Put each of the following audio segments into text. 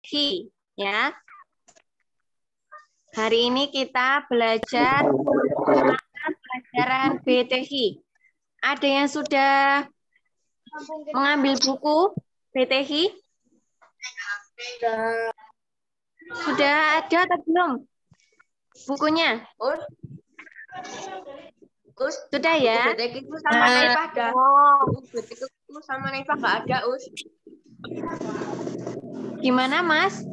BTHI ya. Hari ini kita belajar pelajaran BTHI. Ada yang sudah mengambil buku BTHI? Sudah ada atau belum bukunya? Sudah ya? BTHI itu sama Naifah ada. BTHI itu sama Naifah nggak ada, Us. Gimana, Mas?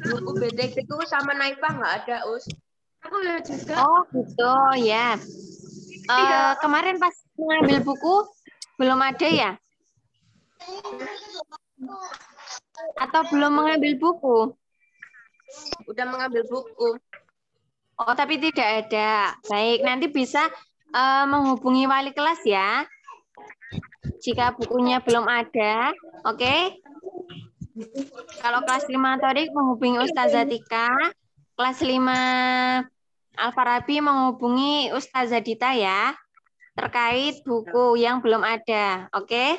Buku BTHI itu sama Naifah nggak ada, Us. Aku lihat juga. Oh, gitu ya. Kemarin pas mengambil buku belum ada ya? Atau belum mengambil buku? Udah mengambil buku. Oh, tapi tidak ada. Baik, nanti bisa menghubungi wali kelas ya. Jika bukunya belum ada, oke? Kalau kelas 5 Torik menghubungi Ustazah Tika, kelas 5 Al-Farabi menghubungi Ustazah Dita ya, terkait buku yang belum ada, oke?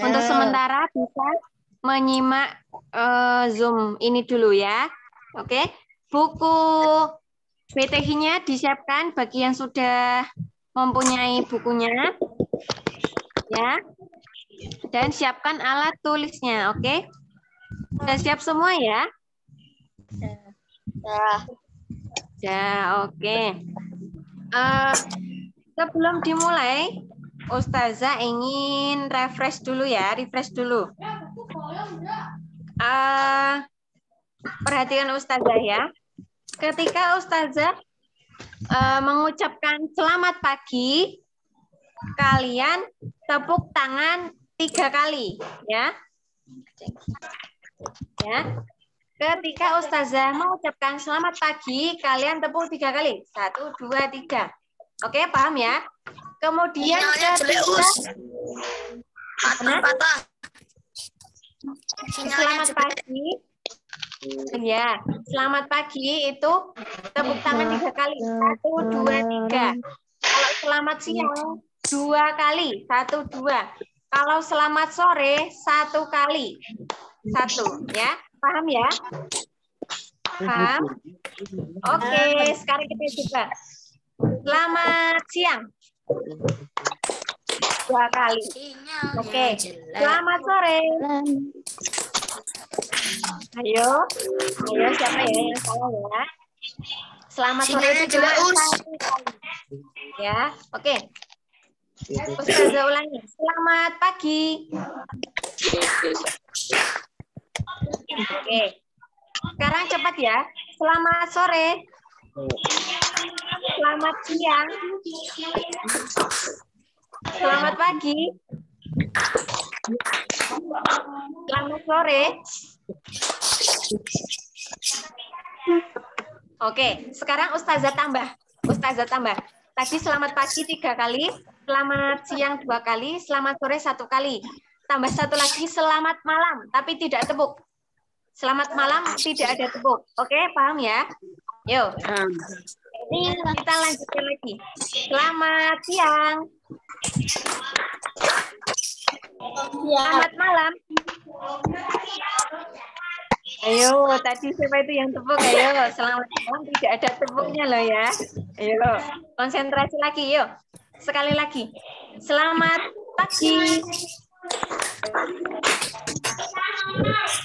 Untuk sementara bisa menyimak Zoom ini dulu ya, oke? Buku BTH-nya disiapkan bagi yang sudah mempunyai bukunya, ya. Dan siapkan alat tulisnya, oke? Sudah siap semua ya? Ya, oke. Sebelum dimulai, Ustazah ingin refresh dulu ya, perhatikan Ustazah ya. Ketika Ustazah mengucapkan selamat pagi, kalian tepuk tangan 3 kali ya. Ya. Ketika Ustazah mengucapkan selamat pagi, kalian tepuk 3 kali. 1, 2, 3. Oke, paham ya? Kemudian ketika selamat pagi. Ya, selamat pagi itu tepuk tangan 3 kali. 1, 2, 3. Kalau selamat siang 2 kali. 1, 2. Kalau selamat sore 1 kali. 1 ya. Paham ya? Paham? Oke, sekarang kita coba. Selamat siang. 2 kali. Oke. Selamat sore. Ayo siapa ya yang salah ya? Selamat sore itu cuma 1 kali. Ya, oke. Ustazah ulangi. Selamat pagi. Oke. Sekarang cepat ya. Selamat sore. Selamat siang. Selamat pagi. Selamat sore. Oke, sekarang Ustazah tambah. Tadi selamat pagi 3 kali, selamat siang 2 kali, selamat sore 1 kali. Tambah 1 lagi selamat malam, tapi tidak tepuk. Selamat malam tidak ada tepuk. Oke, paham ya? Yuk. Ini kita lanjutkan lagi. Selamat siang. Selamat malam. Ayo, tadi siapa itu yang tepuk? Ayo, selamat malam tidak ada tepuknya loh ya. Ayo, konsentrasi lagi yuk. Sekali lagi. Selamat pagi.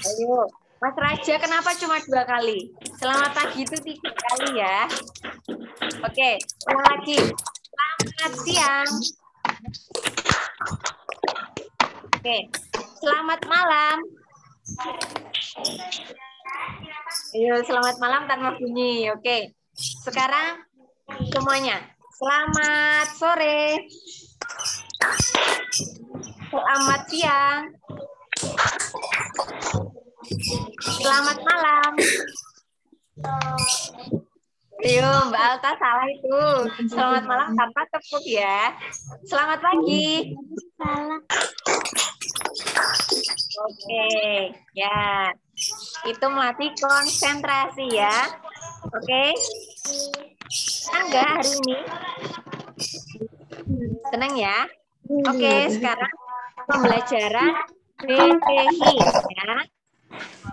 Ayo, Mas Raja kenapa cuma 2 kali? Selamat pagi itu 3 kali ya. Oke, ulang lagi. Selamat siang. Oke, selamat malam. Ayo, selamat malam tanpa bunyi. Oke, sekarang semuanya. Selamat sore. Selamat siang. Selamat malam. Ayo, Mbak Alta salah itu. Selamat malam tanpa tepuk ya. Selamat pagi. Oke, ya. Itu melatih konsentrasi ya. Oke. Senang nggak hari ini? Senang ya? Oke, sekarang pembelajaran BTH ya.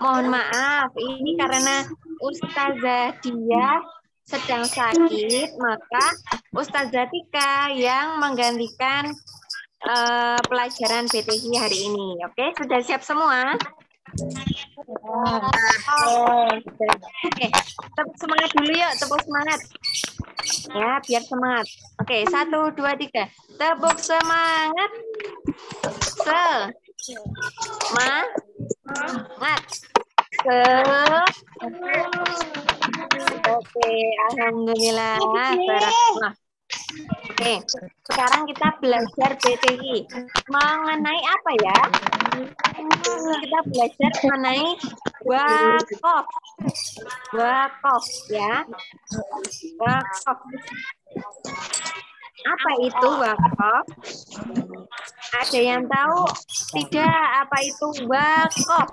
Mohon maaf, ini karena Ustazah Dia sedang sakit, maka Ustazah Tika yang menggantikan pelajaran BTH hari ini. Oke, sudah siap semua? Oke, tepuk semangat dulu yuk, tepuk semangat. Ya, biar semangat. Oke, 1, 2, 3. Tepuk semangat. Semangat. Oke, alhamdulillah. Barakallah. Oke, sekarang kita belajar BTI. Mengenai apa ya? Kita belajar mengenai wakaf. Wakaf ya. Wakaf. Apa itu wakaf? Ada yang tahu tidak apa itu wakaf?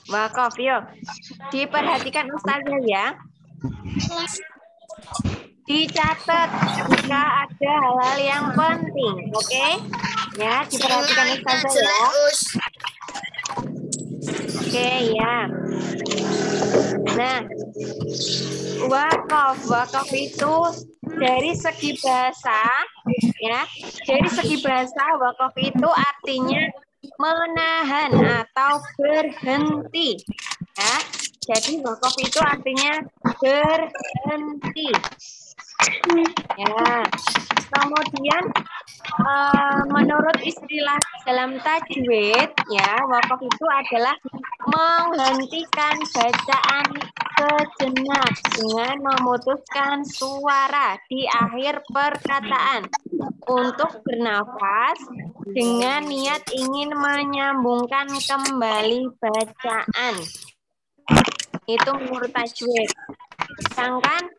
Wakaf, yuk. Diperhatikan Ustazah ya. Dicatat jika ada hal-hal yang penting, oke? Ya, diperhatikan Ustazah ya. Oke, ya. Nah, wakaf itu dari segi bahasa, ya. Dari segi bahasa, wakaf itu artinya menahan atau berhenti, ya. Jadi wakaf itu artinya berhenti. Ya. Kemudian menurut istilah dalam tajwid, ya, wakaf itu adalah menghentikan bacaan sejenak dengan memutuskan suara di akhir perkataan untuk bernafas dengan niat ingin menyambungkan kembali bacaan. Itu menurut tajwid. Sedangkan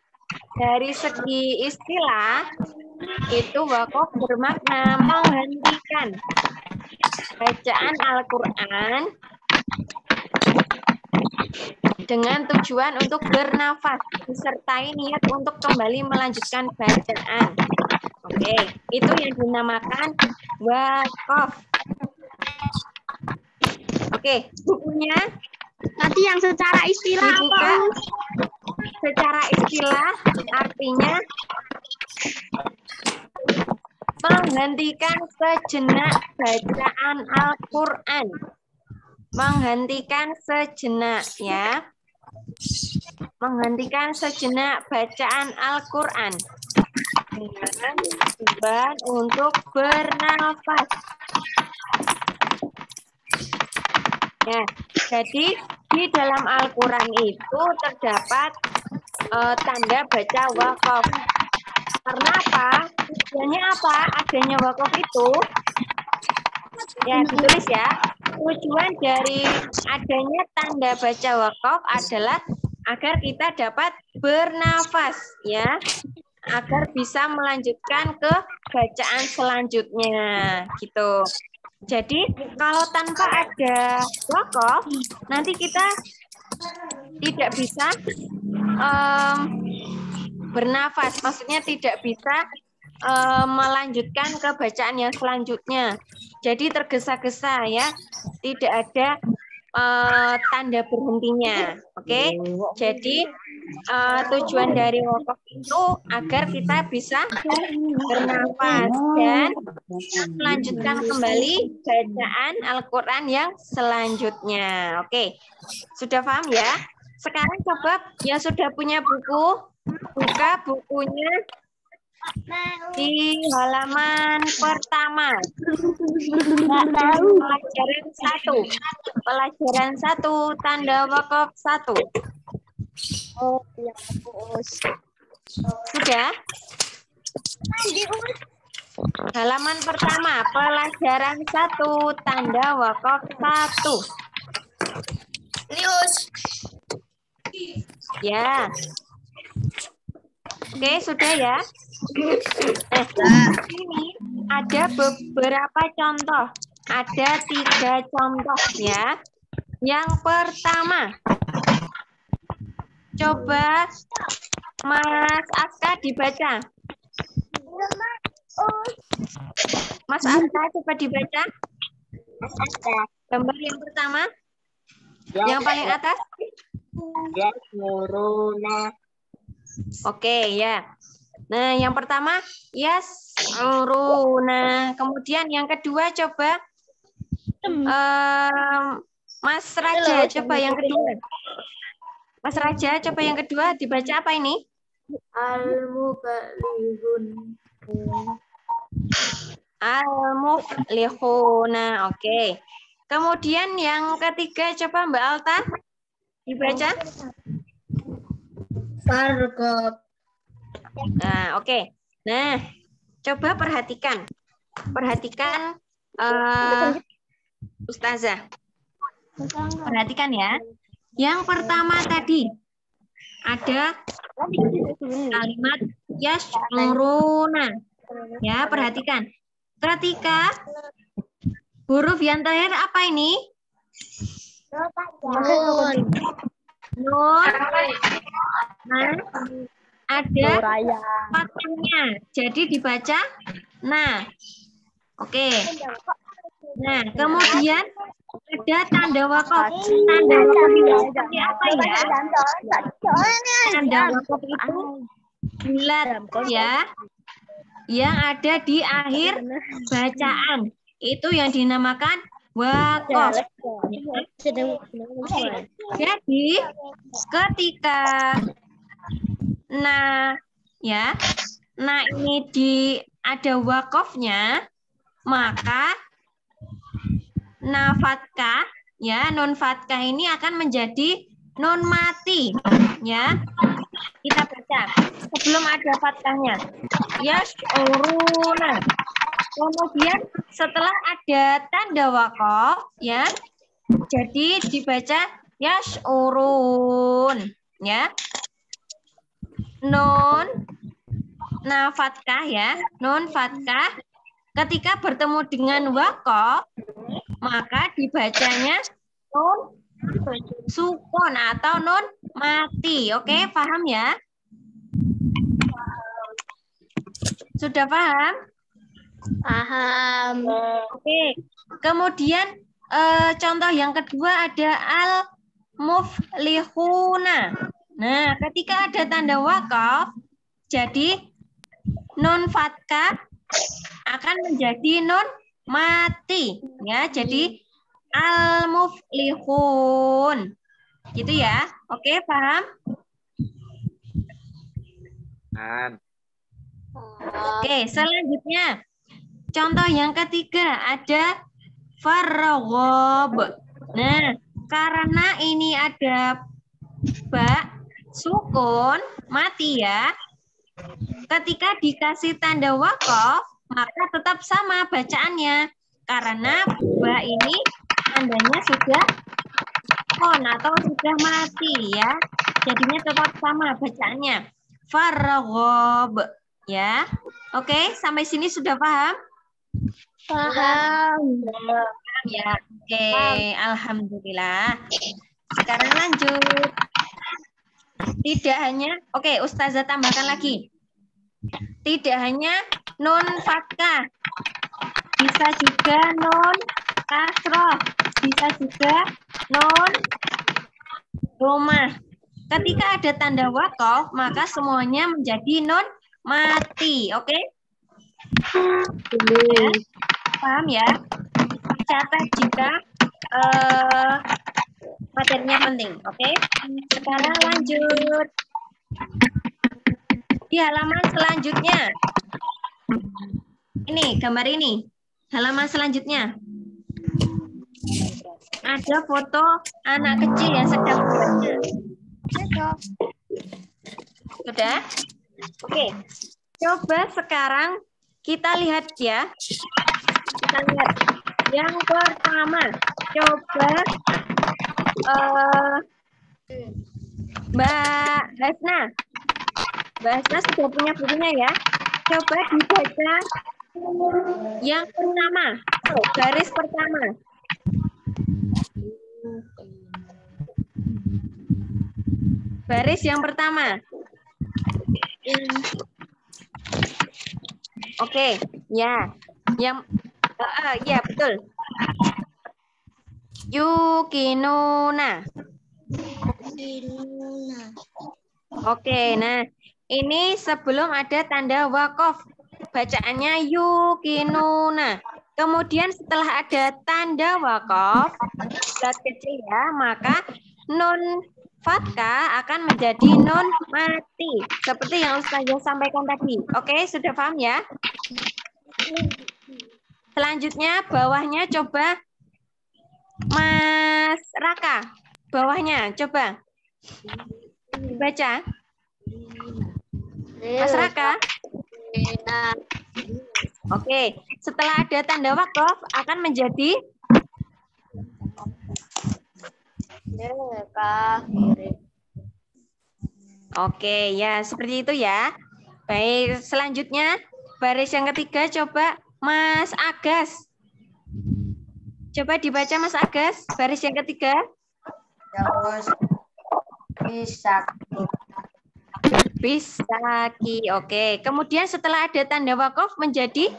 dari segi istilah, itu wakaf bermakna menghentikan bacaan Al-Quran dengan tujuan untuk bernafas, disertai niat untuk kembali melanjutkan bacaan. Oke, itu yang dinamakan wakaf. Oke, bukunya Nanti yang secara istilah dibuka. Secara istilah artinya menghentikan sejenak bacaan Al-Quran. Menghentikan sejenak, ya. Menghentikan sejenak bacaan Al-Quran dengan tujuan untuk bernafas. Ya, jadi di dalam Al-Quran itu terdapat tanda baca wakaf. Karena apa? Tujuannya apa? Adanya wakaf itu, ya ditulis ya. Tujuan dari adanya tanda baca wakaf adalah agar kita dapat bernafas, ya, agar bisa melanjutkan ke bacaan selanjutnya, gitu. Jadi kalau tanpa ada wakaf, nanti kita tidak bisa bernafas, maksudnya tidak bisa melanjutkan ke bacaan yang selanjutnya. Jadi tergesa-gesa, ya, tidak ada tanda berhentinya. Oke, jadi tujuan dari wakaf itu agar kita bisa bernafas dan melanjutkan kembali bacaan Al-Quran yang selanjutnya. Oke, sudah paham ya? Sekarang coba yang sudah punya buku, buka bukunya di halaman pertama. Pelajaran 1. Pelajaran 1, tanda wakaf 1. Oh, ya, Bos. Sudah? Halaman pertama, pelajaran 1, tanda wakaf 1. Lius. Ya. Oke, sudah ya. Ini ada beberapa contoh. Ada 3 contoh ya. Yang pertama, coba Mas Aska dibaca. Mas Arta, coba dibaca. Gambar yang pertama, yang paling atas. Yasmuruna. Oke, ya. Nah, yang pertama, yas'uruna. Kemudian yang kedua, coba Mas Raja, coba yang kedua. Mas Raja, coba yang kedua, dibaca apa ini? Al-muballighun. Al-muflihuna. Oke. Kemudian yang ketiga, coba Mbak Alta, dibaca. Farqab. Nah, oke. Nah, coba perhatikan. Perhatikan Ustazah. Perhatikan ya. Yang pertama tadi ada kalimat yas'uruna. Ya, perhatikan. Ketika huruf yang terakhir apa ini? Nun. Nun. Nah, ada fathahnya. Jadi dibaca nah. Oke. Nah, kemudian ada tanda wakaf. Tanda wakaf itu seperti apa ya? Tanda wakaf itu bulat ya, yang ada di akhir bacaan. Itu yang dinamakan wakaf. Jadi ketika ya, ini ada wakafnya, maka fatkah ya, nun fatkah ini akan menjadi nun mati ya. Kita baca sebelum ada fatkahnya. Yas'uruna. Kemudian setelah ada tanda wakaf ya, jadi dibaca yas'urun ya. Nun fatkah ya, nun fatkah ketika bertemu dengan wakaf maka dibacanya nun sukun atau nun mati. Oke, paham ya? Sudah paham? Paham. Oke. Kemudian contoh yang kedua ada al-muflihuna. Nah, ketika ada tanda wakaf, jadi nun fatkah akan menjadi nun mati ya. Jadi al-muflihun. Gitu ya. Oke, paham? Oke, selanjutnya contoh yang ketiga ada faraghob. Nah, karena ini ada ba sukun mati ya. Ketika dikasih tanda wakaf, maka tetap sama bacaannya. Karena ba ini tandanya sudah on atau sudah mati ya. Jadinya tetap sama bacaannya. Faraghob ya. Oke, sampai sini sudah paham? Paham. Ya. Oke, alhamdulillah. Sekarang lanjut. Tidak hanya, oke, Ustazah tambahkan lagi. Tidak hanya nun fathah, bisa juga nun kasroh, bisa juga nun domah. Ketika ada tanda wakaf, maka semuanya menjadi nun mati. Oke? Ya, paham ya? Catat jika materinya penting. Oke? Sekarang lanjut. Di halaman selanjutnya. Ini, gambar ini. Halaman selanjutnya. Ada foto anak kecil yang sedang belajar. Sudah? Oke. Coba sekarang kita lihat ya. Kita lihat. Yang pertama, coba Mbak Hasna. Mbak Hasna sudah punya bukunya ya. Coba dibaca yang pertama, garis pertama. Baris yang pertama. Oke, ya. Yang ya betul. Yukinuna. Oke, nah ini sebelum ada tanda wakof, bacaannya yukinuna. Kemudian setelah ada tanda wakof, zat kecil ya, maka nun fathah akan menjadi nun mati. Seperti yang Ustazah sampaikan tadi. Oke, sudah paham ya? Selanjutnya bawahnya coba Mas Raka. Bawahnya coba dibaca. Mas Raka. Oke, setelah ada tanda wakof akan menjadi Oke, ya seperti itu ya. Baik, selanjutnya baris yang ketiga coba Mas Agus. Coba dibaca Mas Agus, baris yang ketiga. Bisaki. Oke, kemudian setelah ada tanda wakof menjadi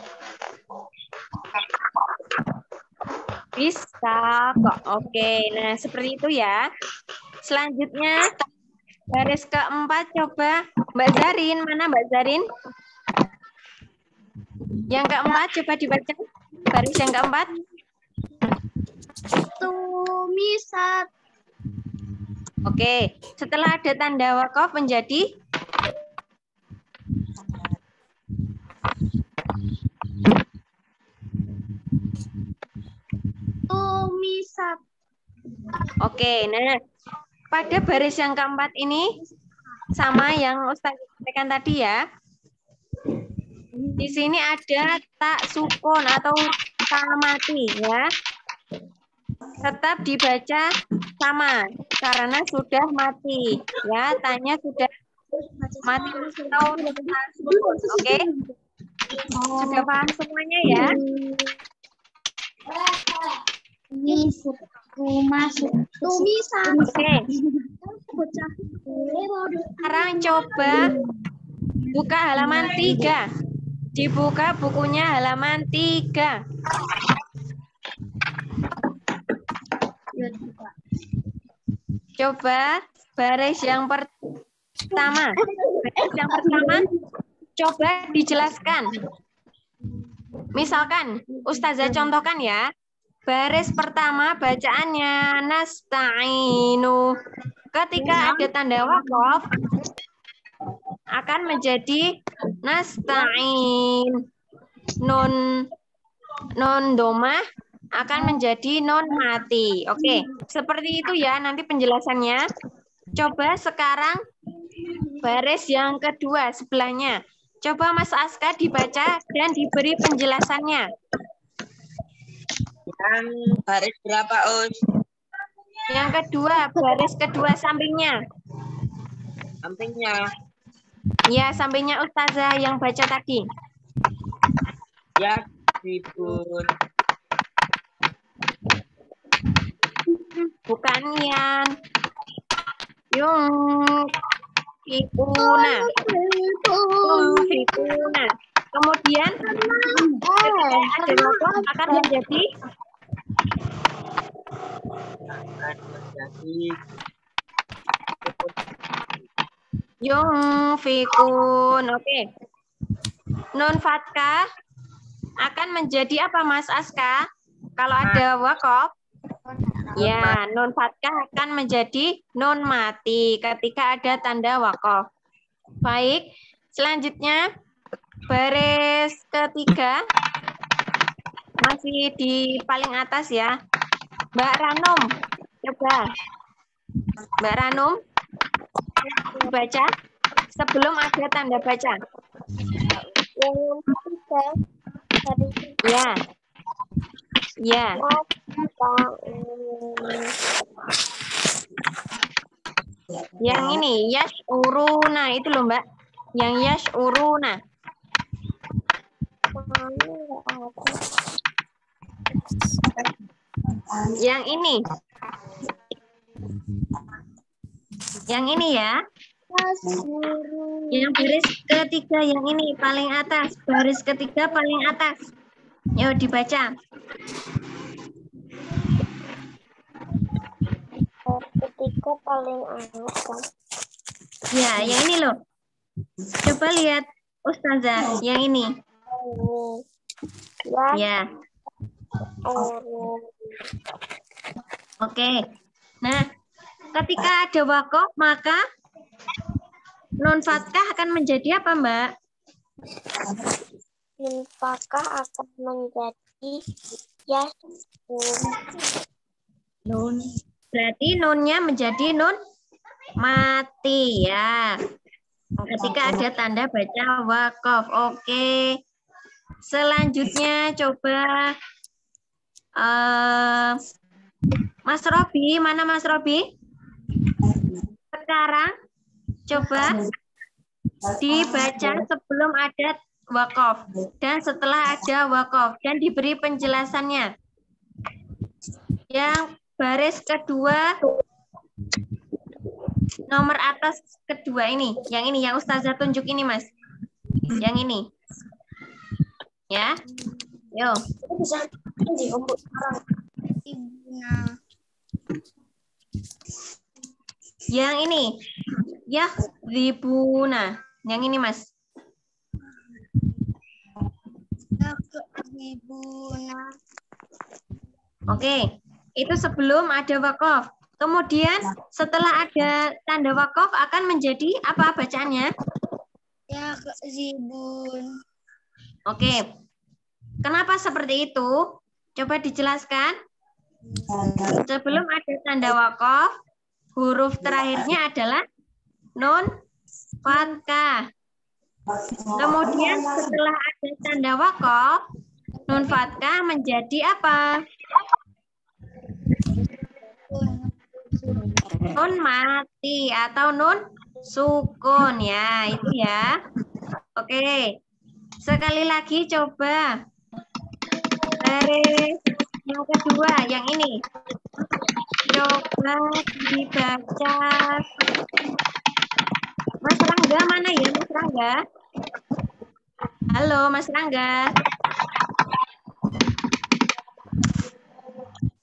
bisa kok. Oke, nah seperti itu ya. Selanjutnya baris keempat coba Mbak Zarin. Mana Mbak Zarin? Yang keempat coba dibaca. Baris yang keempat. Tumisat. Oke, setelah ada tanda wakof menjadi Tumisat. Oke, nah pada baris yang keempat ini sama yang Ustaz sampaikan tadi ya. Di sini ada tak sukun atau tak mati ya. Tetap dibaca sama karena sudah mati ya. Tanya sudah mati atau tak sukun. Oke. Sudah paham semuanya ya? Oke. Sekarang coba buka halaman 3. Dibuka bukunya halaman 3. Coba baris yang pertama. Baris yang pertama coba dijelaskan. Misalkan Ustazah contohkan ya. Baris pertama bacaannya nasta'inu. Ketika ada tanda wakof akan menjadi nasta'in. Non domah akan menjadi non mati. Oke, seperti itu ya nanti penjelasannya. Coba sekarang baris yang kedua sebelahnya. Coba Mas Aska dibaca dan diberi penjelasannya. Yang baris berapa, Us? Yang kedua, baris kedua sampingnya. Sampingnya. Ya, sampingnya Ustazah yang baca tadi. Ya, Bibun. Bukan Yan. Yung Fikuna. Fikuna. Kemudian ada wakof akan menjadi yung fikun. Oke. Nun fathah akan menjadi apa Mas Aska? Kalau ada wakof, ya nun fathah akan menjadi nun mati ketika ada tanda wakof. Baik, selanjutnya baris ketiga masih di paling atas ya. Mbak Ranum, coba. Mbak Ranum, baca sebelum ada tanda baca. Ya. Ya. Yang ini yash'uruna itu loh Mbak. Yang yash'uruna. Yang ini. Yang ini ya. Guru. Yang baris ketiga yang ini paling atas. Baris ketiga paling atas. Yuk dibaca. Ketiga paling atas. Ya, yang ini loh. Coba lihat Ustazah, yang ini. Ya. Oke. Nah, ketika ada wakof, maka nun fathah akan menjadi apa, Mbak? Nun fathah akan menjadi Nun. Berarti nunnya menjadi nun mati ya. Ketika ada tanda baca wakof. Oke. Selanjutnya coba Mas Robi, mana Mas Robi? Sekarang coba dibaca sebelum ada wakof dan setelah ada wakof dan diberi penjelasannya. Yang baris kedua nomor atas kedua ini, yang Ustazah tunjuk ini, Mas. Yang ini. Ya. Yo. Yang ini. Ya, ribuna. Yang ini, Mas. Oke. Itu sebelum ada wakof. Kemudian setelah ada tanda wakof akan menjadi apa bacaannya? Ya, zibun. Oke. Kenapa seperti itu? Coba dijelaskan. Sebelum ada tanda wakof, huruf terakhirnya adalah nun fathah. Kemudian setelah ada tanda wakof, nun fathah menjadi apa? Nun mati atau nun sukun ya, itu ya. Oke. Sekali lagi coba. Baris yang kedua, yang ini. Coba dibaca. Mas Rangga mana ya, Mas Rangga? Halo, Mas Rangga.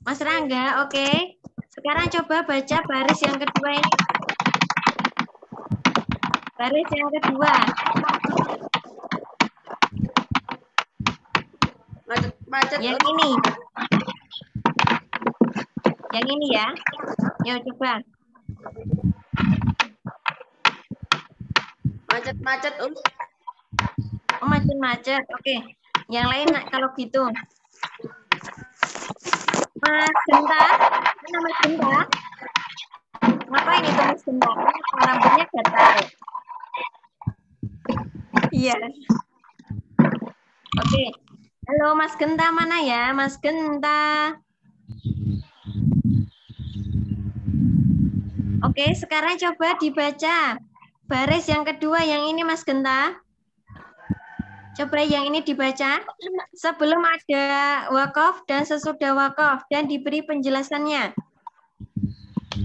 Mas Rangga, oke. Sekarang coba baca baris yang kedua ini. Baris yang kedua. Macet. Yang ini. Yang ini ya. Yuk coba. Macet. Oh, macet. Oke. Yang lain kalau gitu. Mas Genta. Mana Mas Genta? Ngapain itu Mas Genta? Rambutnya gatal. Iya. Oke. Halo Mas Genta mana ya? Mas Genta. Oke, sekarang coba dibaca. Baris yang kedua yang ini Mas Genta. Coba yang ini dibaca. Sebelum ada wakof dan sesudah wakof dan diberi penjelasannya.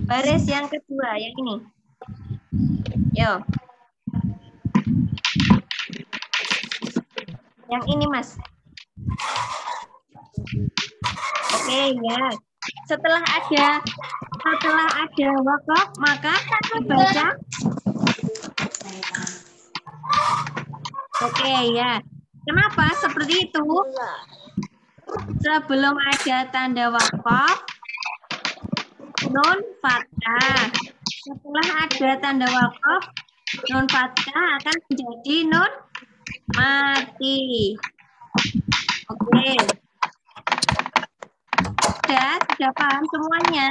Baris yang kedua yang ini. Yo. Yang ini Mas. Oke ya. Setelah ada wakof maka dibaca. Oke ya. Kenapa seperti itu? Sebelum ada tanda wakof, nun fathah. Setelah ada tanda wakof, nun fathah akan menjadi nun mati. Oke. Sudah paham semuanya?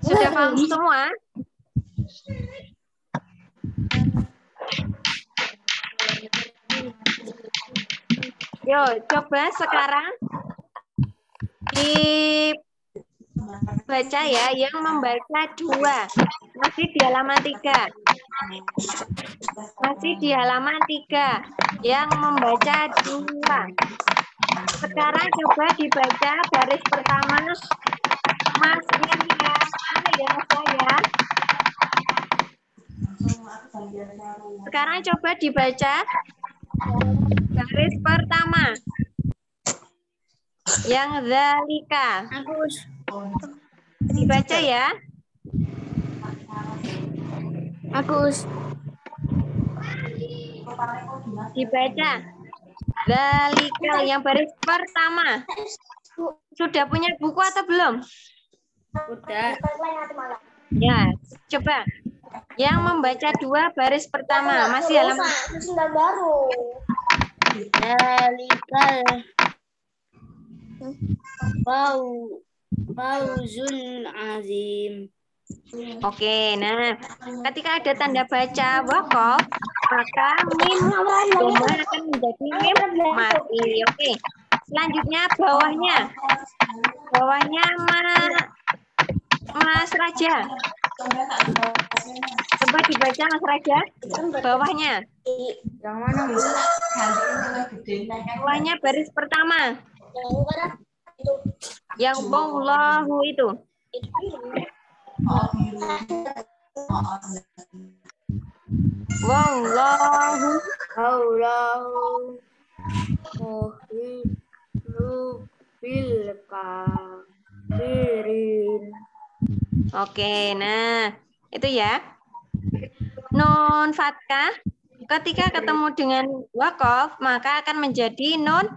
Sudah paham semua? Yo, coba sekarang dibaca ya, yang membaca 2. Masih di halaman 3. Masih di halaman 3. Yang membaca 2. Sekarang coba dibaca baris pertama Mas Yahya. Mana ya Mas Yahya? Sekarang coba dibaca garis pertama. Yang zalika. Dibaca ya. Dibaca. Zalikal yang baris pertama. Sudah punya buku atau belum? Udah. Ya, coba. Yang membaca 2 baris pertama. Masih halaman. Zalikal Fauzul azim. Oke, nah ketika ada tanda baca waqaf, maka mim doma akan menjadi mim mati. Oke, selanjutnya bawahnya Mas Raja. Coba dibaca Mas Raja. Bawahnya. Yang mana, Mas? Bawahnya baris pertama. Yang wallahu itu. Wallahu bil kafirin. Oke, nah itu ya. Nun fathah ketika ketemu dengan waqaf maka akan menjadi nun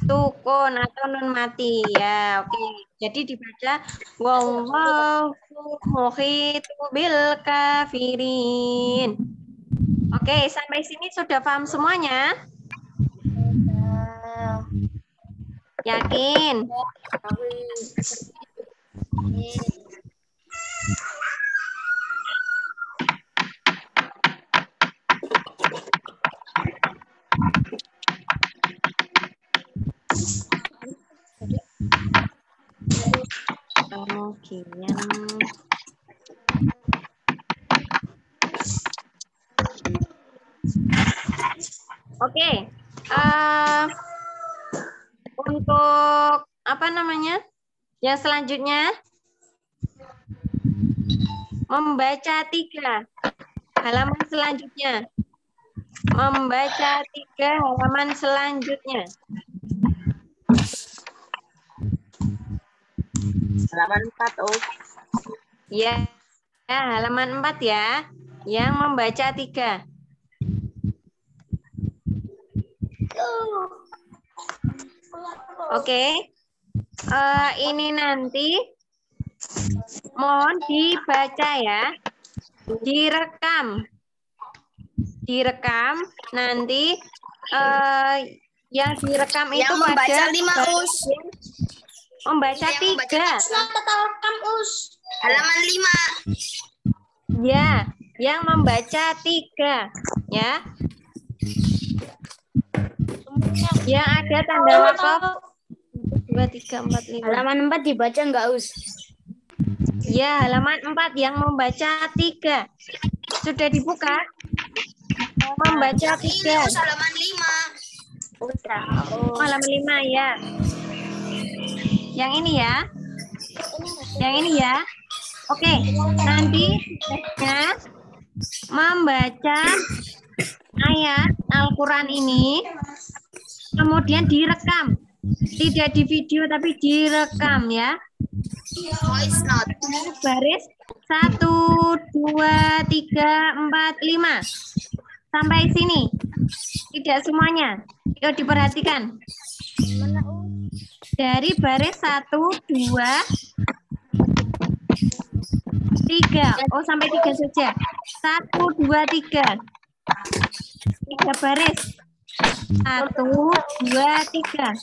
sukun atau nun mati ya. Oke, jadi dibaca wallahu muhitu bil kafirin. Oke, sampai sini sudah paham semuanya? Yakin? Oke, untuk apa namanya? Yang selanjutnya membaca 3 halaman selanjutnya. Membaca 3 halaman selanjutnya. Halaman 4, Oh. Ya, halaman 4 ya. Yang membaca 3. Oke. Ini nanti mohon dibaca ya. Direkam nanti yang direkam itu Yang membaca pada 5, Us. Membaca 3. Halaman 5. Ya, yang membaca 3 ya. Yang ada tanda waqaf 2, 3, 4, 5. Halaman 4 dibaca enggak, Us? Ya, halaman 4 yang membaca 3. Sudah dibuka? Membaca 3. Halaman 5. Udah. Halaman 5 ya. Yang ini ya. Yang ini ya. Oke, nanti tugasnya membaca ayat Al-Quran ini, kemudian direkam. Tidak di video, tapi direkam ya. Voice note. Baris 1, 2, 3, 4, 5. Sampai sini. Tidak semuanya. Yuk diperhatikan. Dari baris 1, 2, 3. Oh, sampai 3 saja. 1, 2, 3. 3 baris. 1, 2, 3.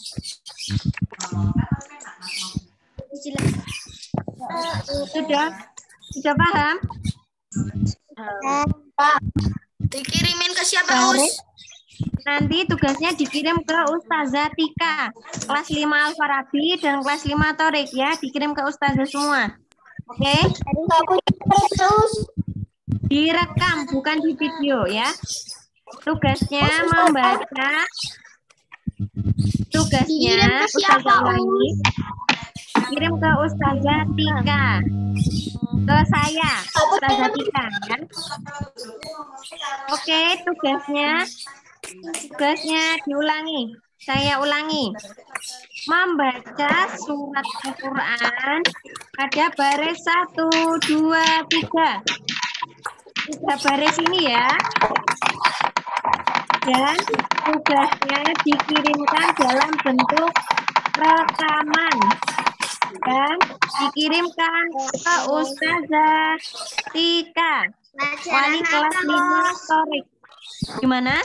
Sudah paham? Dikirimin ke siapa, Baris. Us? Nanti tugasnya dikirim ke Ustazah Tika. Kelas 5 Al-Farabi dan kelas 5 Torik ya. Dikirim ke Ustazah semua. Oke? Direkam, bukan di video ya. Tugasnya membaca. Tugasnya Ustazah ulangi. dikirim ke Ustazah Tika. Ke saya, Ustazah Tika kan? Oke, tugasnya diulangi. Saya ulangi. Membaca surat Al-Quran pada baris 1, 2, 3. 3 baris ini ya. Dan tugasnya dikirimkan dalam bentuk rekaman. Dan dikirimkan ke Ustazah Tika. Wali kelas 5 Torik. Gimana?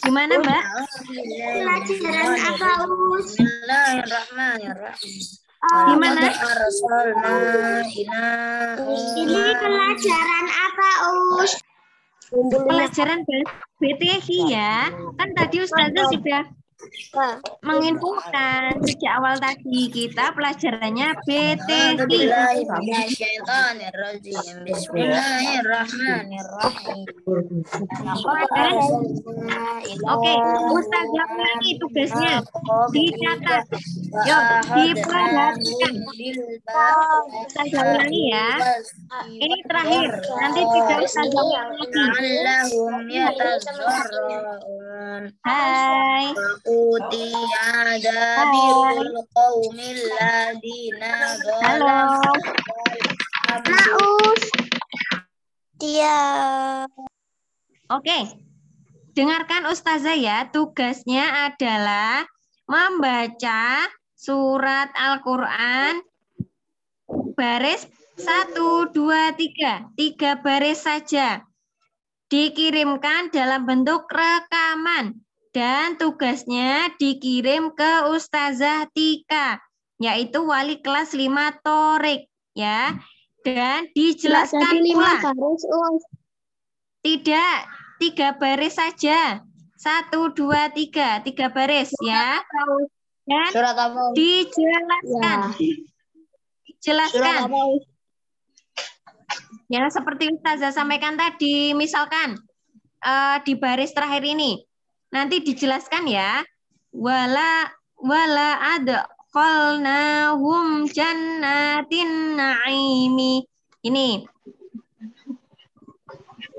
Gimana, Mbak? Pelajaran apa, Us? Bismillahirrahmanirrahim. Gimana? Ini pelajaran apa, Us? Pelajaran BTH ya. Kan tadi Ustazah sudah menginfokan sejak awal tadi kita pelajarannya BTH. Bismillahirrahmanirrahim. Oke, Ustazah ulangi tugasnya. Dicatat. Yuk, diperhatikan. Ustazah ulangi ya. Ini terakhir. Nanti tidak Ustazah ulangi lagi. Hai. Halo. Dia. Oke. Dengarkan Ustazah ya. Tugasnya adalah membaca surat Al-Quran baris 1, 2, 3. 3 baris saja. Dikirimkan dalam bentuk rekaman. Dan tugasnya dikirim ke Ustazah Tika, yaitu wali kelas 5 Torik, ya. Dan dijelaskan pula. Tidak, 3 baris saja. 1, 2, 3, 3 baris ya. Dan dijelaskan. Dijelaskan. Ya, seperti Ustazah sampaikan tadi, misalkan di baris terakhir ini. Nanti dijelaskan ya. Wala adkhalnahum jannatin na'imi. Ini.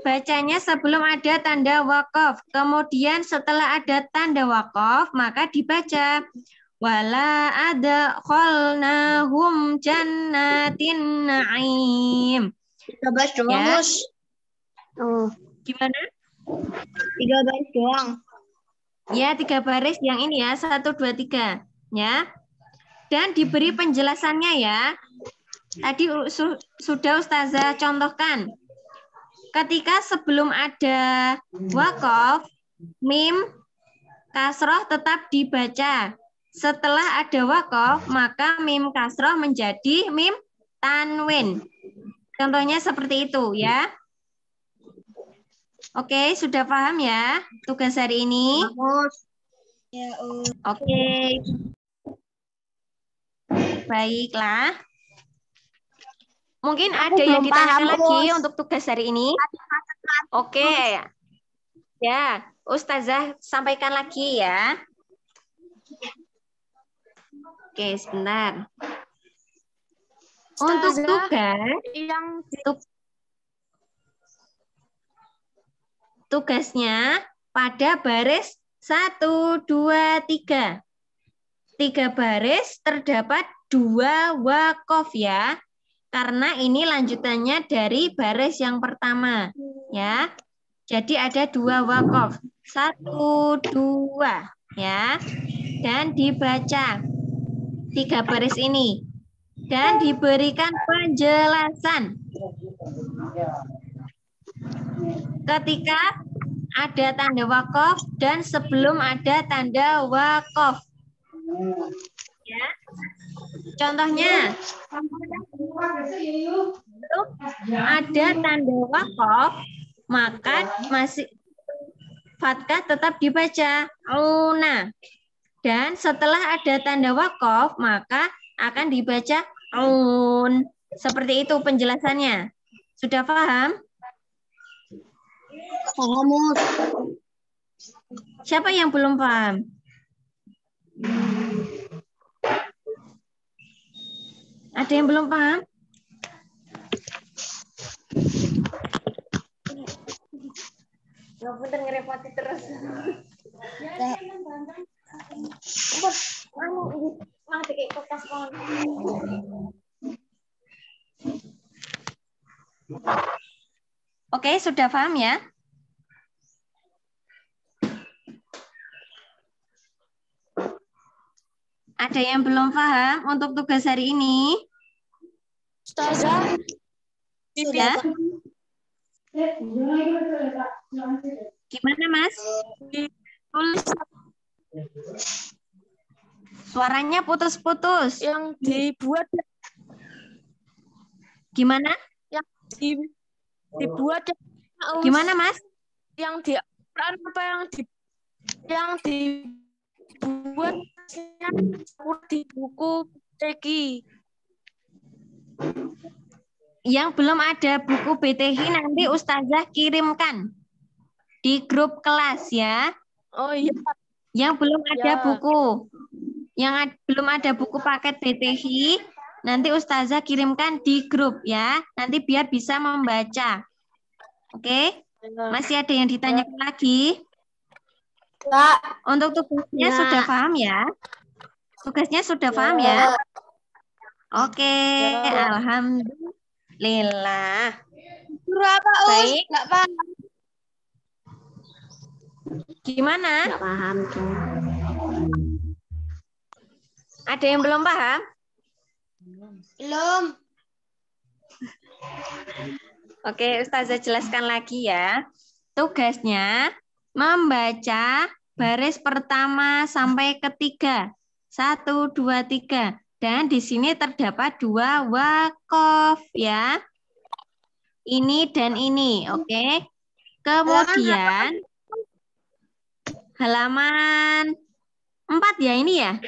Bacanya sebelum ada tanda wakaf. Kemudian setelah ada tanda wakaf, maka dibaca. Wala adkhalnahum jannatin na'im. 13 doang, Ya. Gus. Gimana? 3 baris doang. Ya, 3 baris yang ini ya, 1, 2, 3. Ya. Dan diberi penjelasannya ya. Tadi sudah Ustazah contohkan. Ketika sebelum ada wakaf, mim kasroh tetap dibaca. Setelah ada wakaf, maka mim kasroh menjadi mim tanwin. Contohnya seperti itu ya. Oke, sudah paham ya tugas hari ini? Oke. Baiklah. Mungkin ada yang ditanyakan lagi untuk tugas hari ini? Oke. Ya, Ustazah sampaikan lagi ya. Oke, sebentar. Untuk tugas tugasnya pada baris 1, 2, 3. 3 baris terdapat 2 wakaf ya. Karena ini lanjutannya dari baris yang pertama ya. Jadi ada 2 wakaf. 1, 2 ya. Dan dibaca 3 baris ini. Dan diberikan penjelasan. Ketika ada tanda wakaf dan sebelum ada tanda wakaf. Ya. Contohnya, ada tanda wakaf, maka masih fathah tetap dibaca una. Dan setelah ada tanda wakaf, maka akan dibaca un. Seperti itu penjelasannya. Sudah paham? Siapa yang belum paham? Ada yang belum paham? Nggak bener ngerepoti terus. Oke, sudah paham ya? Ada yang belum paham untuk tugas hari ini? Ustazah. Ya? Gimana, Mas? Tulis. Suaranya putus-putus. Yang dibuat Gimana? dibuat Gimana, Mas? yang di apa yang dibuat di buku Teki. Yang belum ada buku BTH nanti Ustazah kirimkan di grup kelas ya. Oh iya. Yang belum ada Ya. buku, belum ada buku paket BTH, nanti Ustazah kirimkan di grup ya. Nanti biar bisa membaca. Oke? Masih ada yang ditanyakan lagi? Untuk tugasnya sudah paham ya? Tugasnya sudah paham ya? Oke, alhamdulillah. Guru apa, Us? Baik. Nggak paham. Gimana? Nggak paham tuh. Ada yang belum paham? Belum. Oke, Ustazah jelaskan lagi ya. Tugasnya membaca baris pertama sampai ketiga. 1, 2, 3. Dan di sini terdapat 2 wakof ya. Ini dan ini, oke. Kemudian halaman 4 ya ini ya.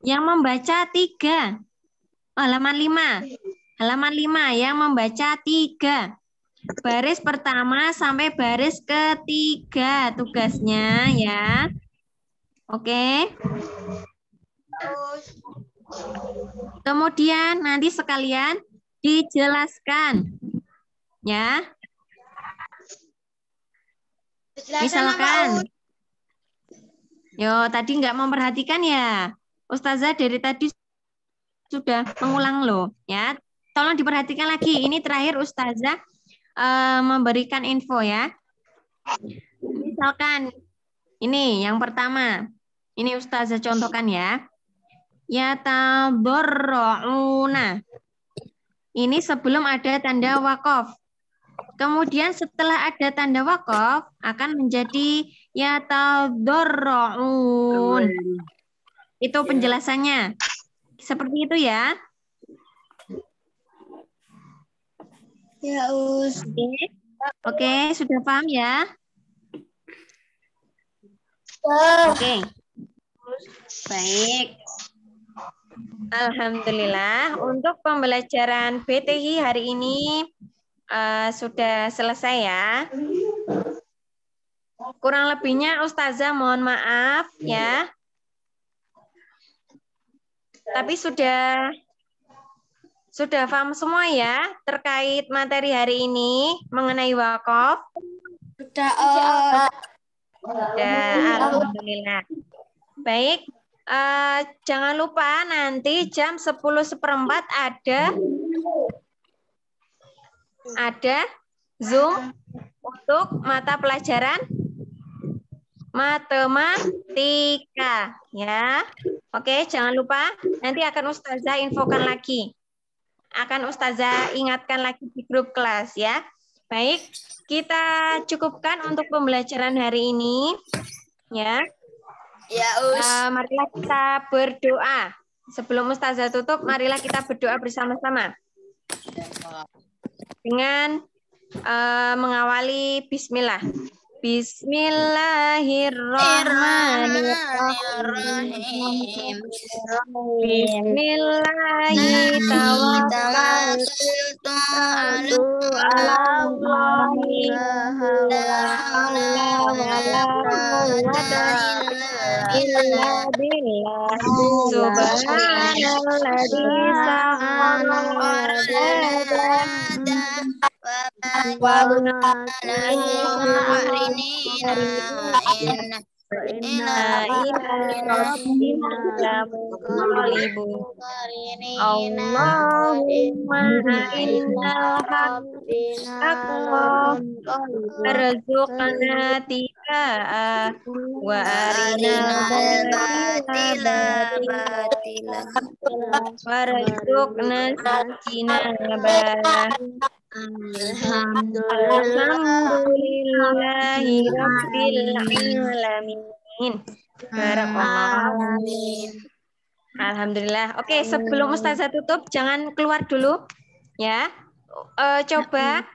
Yang membaca 3. Halaman 5. Halaman 5 yang membaca 3. Baris pertama sampai baris ketiga tugasnya ya. Oke. Kemudian nanti sekalian dijelaskan. Ya. Misalkan. Yo, tadi nggak memperhatikan ya. Ustazah dari tadi sudah mengulang loh. Ya. Tolong diperhatikan lagi. Ini terakhir Ustazah memberikan info ya. Misalkan ini yang pertama. Ini Ustazah contohkan ya. Yatadarra'una. Ini sebelum ada tanda wakof. Kemudian setelah ada tanda wakof akan menjadi yatadarra'un. Itu penjelasannya. Seperti itu ya. Ya, Us. Oke, sudah paham ya? Oke. Baik. Alhamdulillah. Untuk pembelajaran BTH hari ini sudah selesai ya. Kurang lebihnya Ustazah mohon maaf ya. Tapi sudah paham semua ya terkait materi hari ini mengenai wakaf? Sudah, Ya, alhamdulillah. Baik, jangan lupa nanti jam 10:15 ada Zoom untuk mata pelajaran matematika ya. Oke, jangan lupa nanti akan Ustazah infokan lagi. Akan Ustazah ingatkan lagi di grup kelas ya. Baik, kita cukupkan untuk pembelajaran hari ini ya. Ya, Us. Marilah kita berdoa. Sebelum Ustazah tutup, marilah kita berdoa bersama-sama. Dengan mengawali bismillah. Bismillahirrahmanirrahim. Bismillahirrahmanirrahim. billah. Subhanalladzi Allahumma arinnal haqqa warzuqna tibaa wa arinal batila warzuqna ijtinabah. Alhamdulillahi rabbil alamin. Barakallah. Alhamdulillah. Oke, sebelum Ustazah tutup, jangan keluar dulu, ya. Coba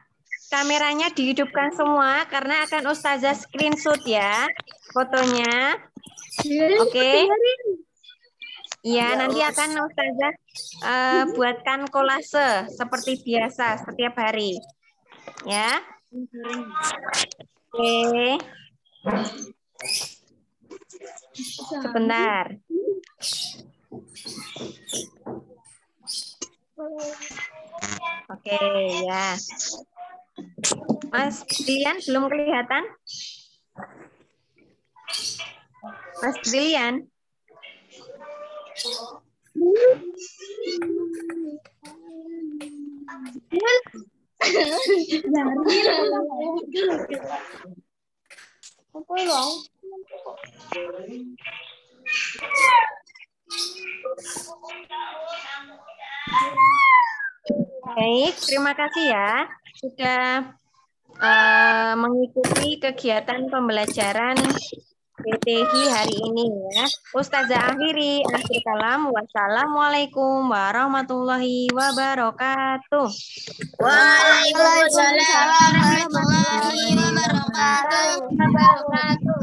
kameranya dihidupkan semua, karena akan Ustazah screenshot ya, fotonya. Oke. Ya, nanti akan Ustazah buatkan kolase seperti biasa setiap hari, ya. Oke. Sebentar. Oke, ya. Mas Brilian belum kelihatan? Mas Brilian? Baik, terima kasih ya sudah mengikuti kegiatan pembelajaran PTH hari ini ya. Ustazah akhiri, akhir kalam. Wassalamualaikum warahmatullahi wabarakatuh. Waalaikumsalam warahmatullahi wabarakatuh.